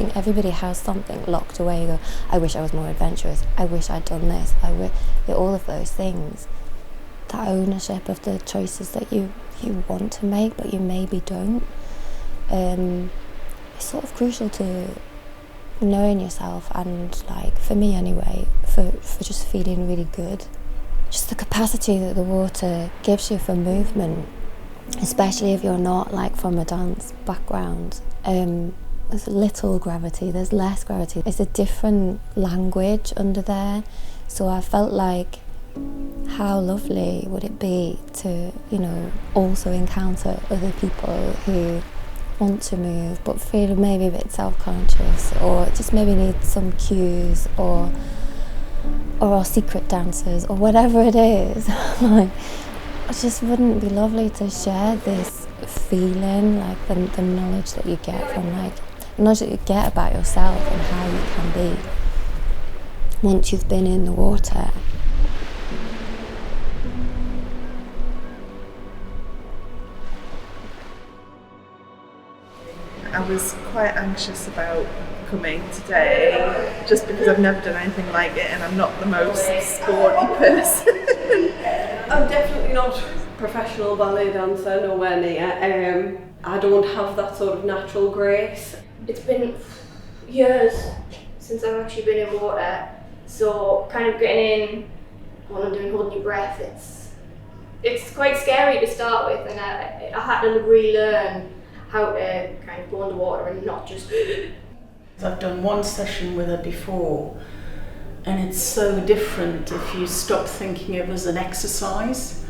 think everybody has something locked away. You go, I wish I was more adventurous. I wish I'd done this. All of those things. That ownership of the choices that you want to make, but you maybe don't. It's sort of crucial to knowing yourself, and like for me anyway, for just feeling really good. Just the capacity that the water gives you for movement, especially if you're not like from a dance background. There's little gravity, there's less gravity. It's a different language under there. So I felt like, how lovely would it be to, also encounter other people who want to move but feel maybe a bit self-conscious, or just maybe need some cues, or are secret dancers, or whatever it is. Like, it just wouldn't be lovely to share this feeling, like the knowledge that you get from, like, the knowledge that you get about yourself and how you can be once you've been in the water. I was quite anxious about coming today, just because I've never done anything like it and I'm not the most sporty person. I'm definitely not a professional ballet dancer, nowhere near. I don't have that sort of natural grace. It's been years since I've actually been in water, so kind of getting in while I'm doing holding your breath, it's quite scary to start with, and I had to relearn how to kind of go underwater and not just... I've done one session with her before, and it's so different if you stop thinking of it as an exercise,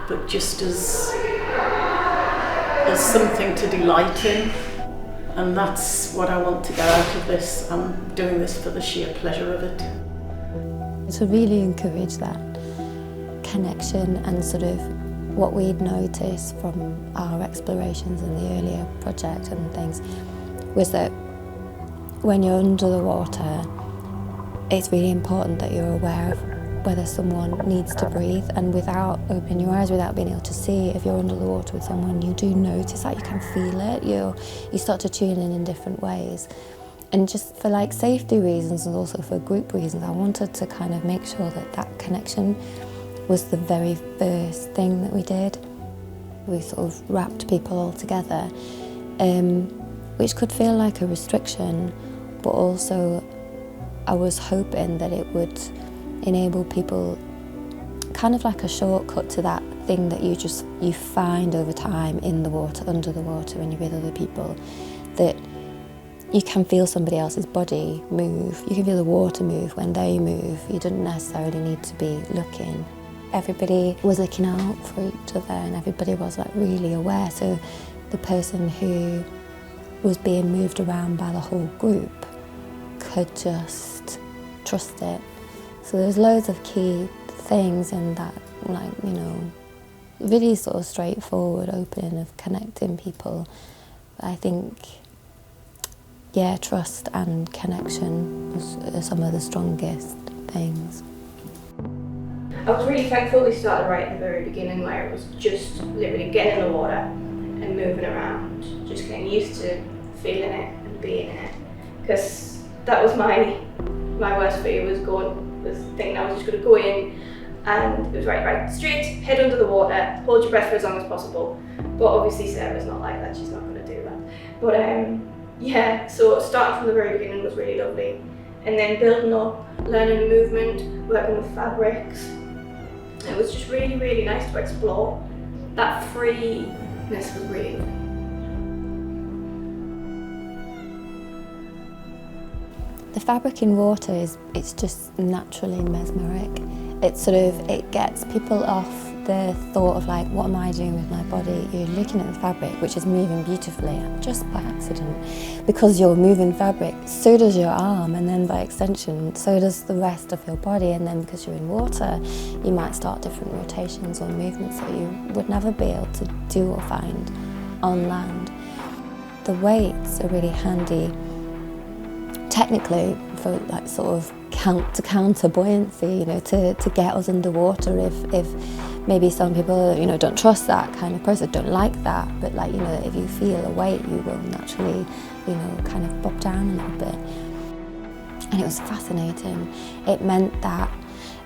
but just as something to delight in. And that's what I want to get out of this. I'm doing this for the sheer pleasure of it. To really encourage that connection, and sort of what we'd noticed from our explorations in the earlier project and things was that when you're under the water, it's really important that you're aware of whether someone needs to breathe, and without opening your eyes, without being able to see, if you're under the water with someone, you do notice that, you can feel it, you start to tune in different ways. And just for like safety reasons and also for group reasons, I wanted to kind of make sure that that connection was the very first thing that we did. We sort of wrapped people all together, which could feel like a restriction, but also I was hoping that it would enable people, kind of like a shortcut to that thing that you find over time in the water, under the water, when you're with other people, that you can feel somebody else's body move, you can feel the water move when they move, you don't necessarily need to be looking. Everybody was looking out for each other, and everybody was like really aware, so the person who was being moved around by the whole group could just trust it. So there's loads of key things in that, like, really sort of straightforward opening of connecting people. But I think, yeah, trust and connection are some of the strongest things. I was really thankful we started right at the very beginning, where it was just literally getting in the water and moving around, just getting used to feeling it and being in it. Because that was my worst fear, was thinking I was just going to go in, and it was right, straight, head under the water, hold your breath for as long as possible. But obviously Sarah's not like that, she's not going to do that. But yeah, so starting from the very beginning was really lovely. And then building up, learning the movement, working with fabrics. It was just really, really nice to explore. That freeness was really lovely. The fabric in water it's just naturally mesmeric. It gets people off the thought of like, what am I doing with my body? You're looking at the fabric, which is moving beautifully, just by accident. Because you're moving fabric, so does your arm, and then by extension, so does the rest of your body. And then because you're in water, you might start different rotations or movements that you would never be able to do or find on land. The weights are really handy technically for like sort of to counter buoyancy, to get us underwater if maybe some people, you know, don't trust that kind of process, don't like that, but like, you know, if you feel a weight, you will naturally, you know, kind of bob down a little bit. And it was fascinating. It meant that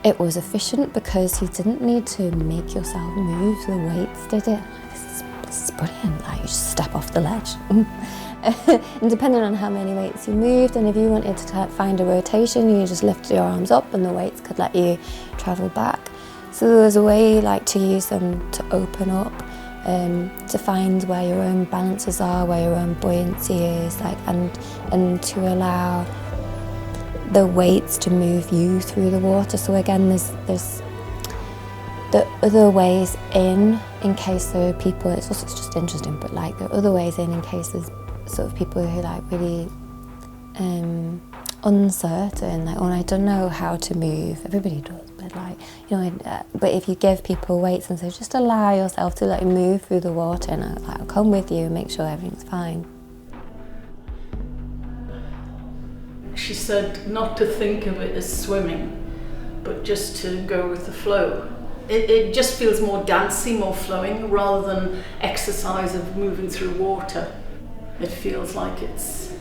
it was efficient because you didn't need to make yourself move, the weights did it. This is brilliant, like you just step off the ledge. And depending on how many weights you moved, and if you wanted to find a rotation, you just lift your arms up and the weights could let you travel back. So there was a way like to use them to open up, to find where your own balances are, where your own buoyancy is, like, and to allow the weights to move you through the water. So again, there's the other ways in case there are people, it's just interesting, but like there are other ways in case there's sort of people who like really uncertain, like, oh, I don't know how to move. Everybody does, but like, you know, but if you give people weights and say, just allow yourself to like move through the water, and I was like, I'll come with you and make sure everything's fine. She said not to think of it as swimming, but just to go with the flow. It just feels more dancey, more flowing, rather than exercise of moving through water. It feels like it's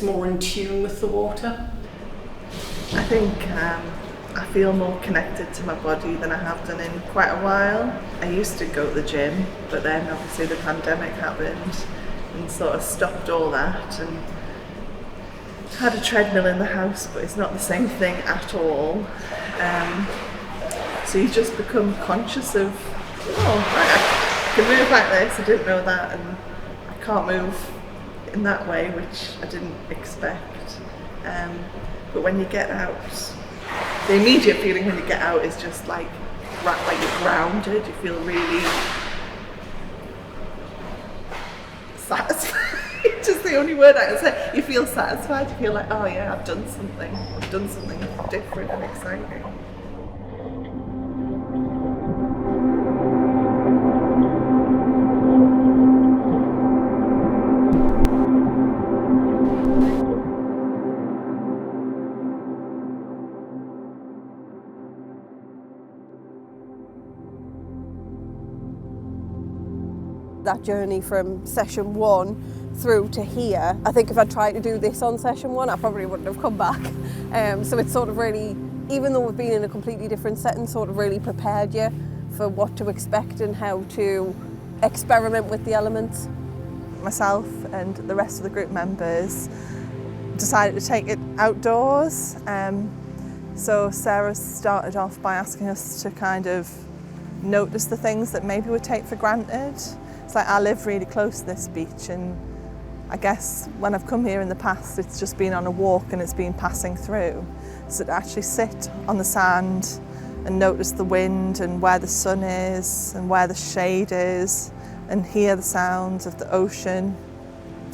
more in tune with the water. I think I feel more connected to my body than I have done in quite a while. I used to go to the gym, but then obviously the pandemic happened and sort of stopped all that, and had a treadmill in the house, but it's not the same thing at all. So you just become conscious of, oh, right, I can move like this, I didn't know that, and I can't move in that way, which I didn't expect. But when you get out, the immediate feeling when you get out is just like you're grounded. You feel really satisfied. It's just the only word I can say. You feel satisfied. You feel like, oh yeah, I've done something. I've done something different and exciting. That journey from session 1 through to here, I think if I'd tried to do this on session 1, I probably wouldn't have come back. So it's sort of really, even though we've been in a completely different setting, sort of really prepared you for what to expect and how to experiment with the elements. Myself and the rest of the group members decided to take it outdoors. So Sarah started off by asking us to kind of notice the things that maybe we take for granted. It's like I live really close to this beach, and I guess when I've come here in the past it's just been on a walk and it's been passing through. So to actually sit on the sand and notice the wind and where the sun is and where the shade is and hear the sounds of the ocean,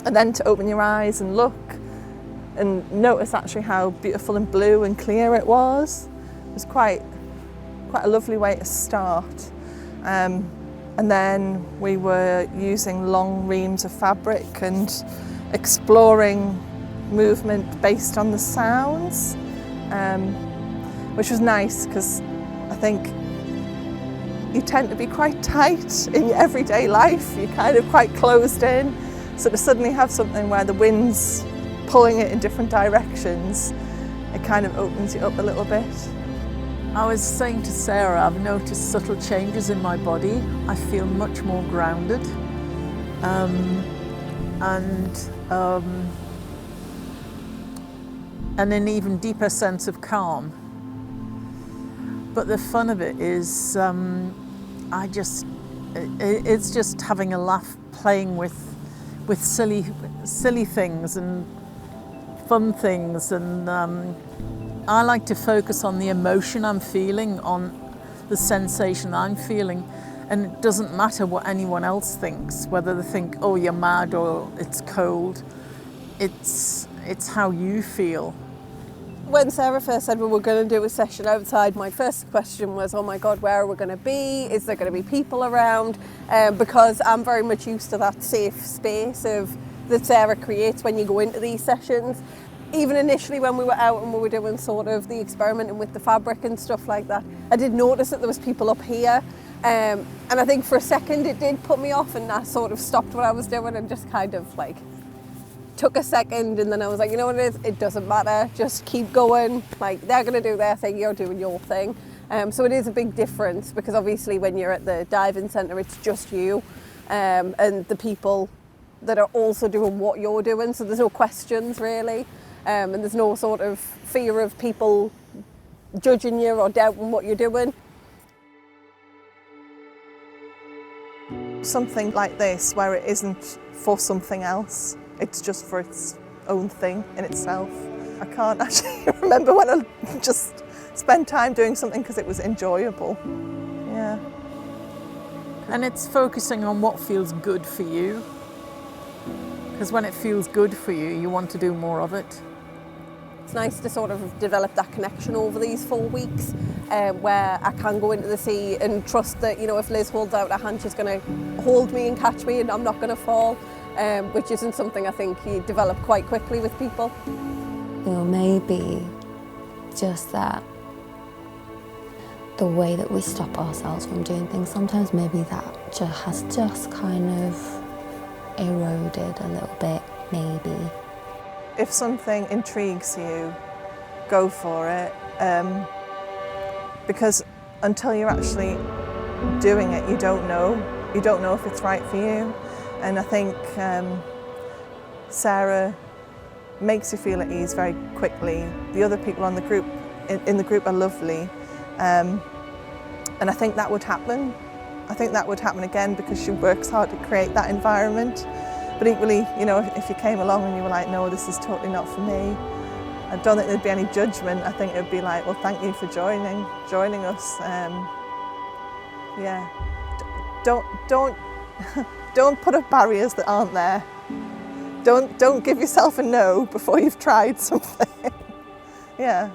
and then to open your eyes and look and notice actually how beautiful and blue and clear it was quite a lovely way to start. And then we were using long reams of fabric and exploring movement based on the sounds, which was nice because I think you tend to be quite tight in your everyday life. You're kind of quite closed in. So to suddenly have something where the wind's pulling it in different directions, it kind of opens you up a little bit. I was saying to Sarah, I've noticed subtle changes in my body. I feel much more grounded and an even deeper sense of calm. But the fun of it is it's just having a laugh, playing with silly things and fun things, and I like to focus on the emotion I'm feeling, on the sensation I'm feeling, and it doesn't matter what anyone else thinks, whether they think, oh, you're mad or it's cold. It's how you feel. When Sarah first said we were going to do a session outside, my first question was, oh my God, where are we going to be? Is there going to be people around? Because I'm very much used to that safe space that Sarah creates when you go into these sessions. Even initially when we were out and we were doing sort of the experimenting with the fabric and stuff like that, I did notice that there was people up here, And I think for a second it did put me off, and I sort of stopped what I was doing and just kind of like took a second, and then I was like, you know what it is? It doesn't matter. Just keep going. Like, they're going to do their thing, you're doing your thing. So it is a big difference, because obviously when you're at the diving centre, it's just you and the people that are also doing what you're doing. So there's no questions really, and there's no sort of fear of people judging you or doubting what you're doing. Something like this, where it isn't for something else, it's just for its own thing in itself. I can't actually remember when I just spent time doing something because it was enjoyable. Yeah. And it's focusing on what feels good for you. Because when it feels good for you, you want to do more of it. It's nice to sort of develop that connection over these 4 weeks, where I can go into the sea and trust that, you know, if Liz holds out her hand, she's going to hold me and catch me and I'm not going to fall, which isn't something I think you develop quite quickly with people. You know, maybe just that the way that we stop ourselves from doing things, sometimes maybe that has just kind of eroded a little bit, maybe. If something intrigues you, go for it. Because until you're actually doing it, you don't know. You don't know if it's right for you. And I think Sarah makes you feel at ease very quickly. The other people on the group, in the group are lovely. And I think that would happen. I think that would happen again, because she works hard to create that environment. But equally, you know, if you came along and you were like, no, this is totally not for me, I don't think there'd be any judgment. I think it'd be like, well, thank you for joining us. Yeah, don't put up barriers that aren't there. Don't give yourself a no before you've tried something. Yeah.